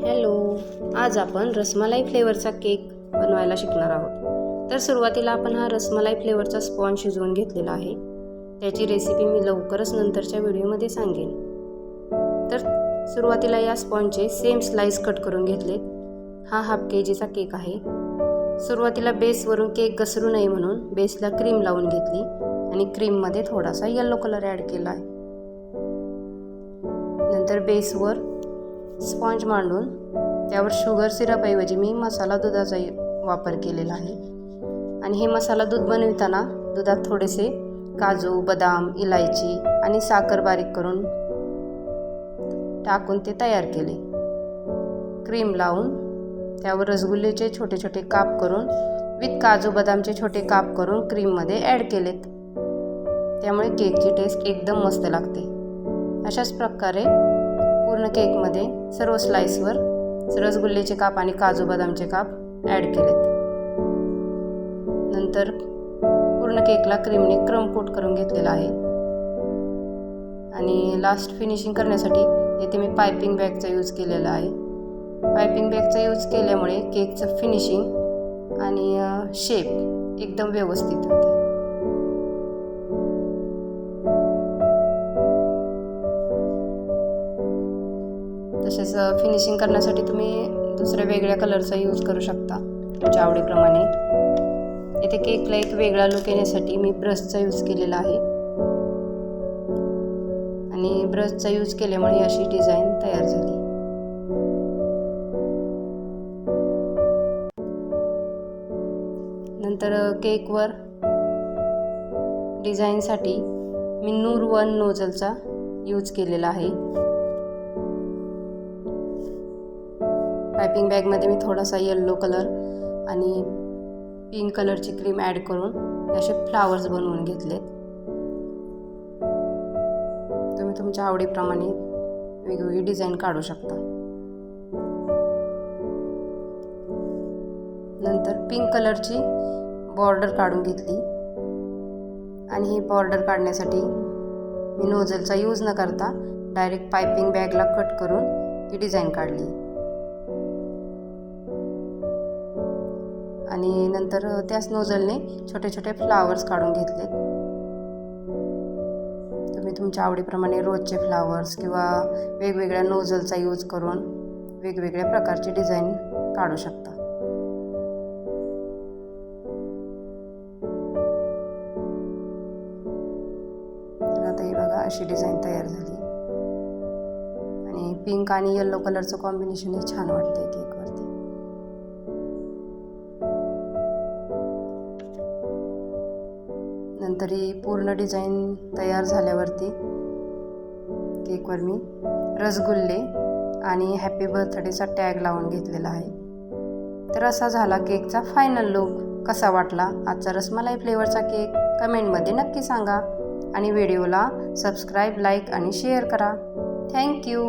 Hello, आज आपण rasmalai फ्लेवरचा cake बनवायला शिकणार आहोत. तर सुरुवातीला आपण हा रसमलाई फ्लेवरचा स्पॉन्ज शिजवून घेतलेला आहे. त्याची रेसिपी मी लवकरच नंतरच्या व्हिडिओमध्ये सांगेन. तर सुरुवातीला या स्पॉन्जचे सेम स्लाइस कट करून घेतलेत. हा हाफ केजीचा केक आहे. सुरुवातीला बेसवरून केक घसरू नये म्हणून बेसला क्रीम लावून घेतली आणि क्रीममध्ये थोडासा येलो कलर ॲड केला आहे. नंतर बेसवर स्पॉन्ज मांडून त्यावर शुगर सिरपऐवजी मी मसाला दुधाचा वापर केलेला आहे. आणि हे मसाला दूध बनविताना दुधात थोडेसे काजू, बदाम, इलायची आणि साखर बारीक करून टाकून ते तयार केले. क्रीम लावून त्यावर रसगुल्ल्याचे छोटे छोटे काप करून विथ काजू बदामचे छोटे काप करून क्रीममध्ये ॲड केलेत. त्यामुळे केकची टेस्ट एकदम मस्त लागते. अशाच प्रकारे पूर्ण केकमध्ये सर्व स्लाइसवर रसगुल्ल्याचे काप आणि काजू बदामचे काप ॲड केलेत. नंतर पूर्ण केकला क्रीमने क्रम कोट करून घेतलेला आहे. आणि लास्ट फिनिशिंग करण्यासाठी येथे मी पायपिंग बॅगचा यूज केलेला आहे. पायपिंग बॅगचा यूज केल्यामुळे केकचं फिनिशिंग आणि शेप एकदम व्यवस्थित होते. तसेच फिनिशिंग करण्यासाठी तुम्ही दुसऱ्या वेगळ्या कलरचा यूज करू शकता तुमच्या आवडीप्रमाणे. इथे केकला एक वेगळा लुक येण्यासाठी मी ब्रशचा यूज केलेला आहे. आणि ब्रशचा यूज केल्यामुळे अशी डिझाईन तयार झाली. नंतर केकवर डिझाईनसाठी मी नूर 1 नोझलचा यूज केलेला आहे. पायपिंग बॅगमध्ये मी थोडासा येलो कलर आणि पिंक कलरची क्रीम ॲड करून असे फ्लावर्स बनवून घेतलेत. तुम्ही तुमच्या आवडीप्रमाणे वेगवेगळी डिझाईन काढू शकता. नंतर पिंक कलरची बॉर्डर काढून घेतली आणि ही बॉर्डर काढण्यासाठी मी नोझलचा यूज न करता डायरेक्ट पायपिंग बॅगला कट करून ही डिझाईन काढली. आणि नंतर त्याच नोझलने छोटे छोटे फ्लावर्स काढून घेतलेत. तुम्ही तुमच्या आवडीप्रमाणे रोजचे फ्लावर्स किंवा वेगवेगळ्या नोझलचा यूज करून वेगवेगळ्या प्रकारची डिझाईन काढू शकता. तर आता हे बघा अशी डिझाईन तयार झाली. आणि पिंक आणि येलो कलरचं कॉम्बिनेशन हे छान वाटतंय केकवरती. नंतर ही पूर्ण डिझाईन तयार झाल्यावरती केकवर मी रसगुल्ले आणि हॅपी बर्थडेचा टॅग लावून घेतलेला आहे. तर असा झाला केकचा फायनल लुक. कसा वाटला आजचा रसमलाई फ्लेवरचा केक कमेंटमध्ये नक्की सांगा. आणि व्हिडिओला सबस्क्राईब, लाईक आणि शेअर करा. थँक्यू.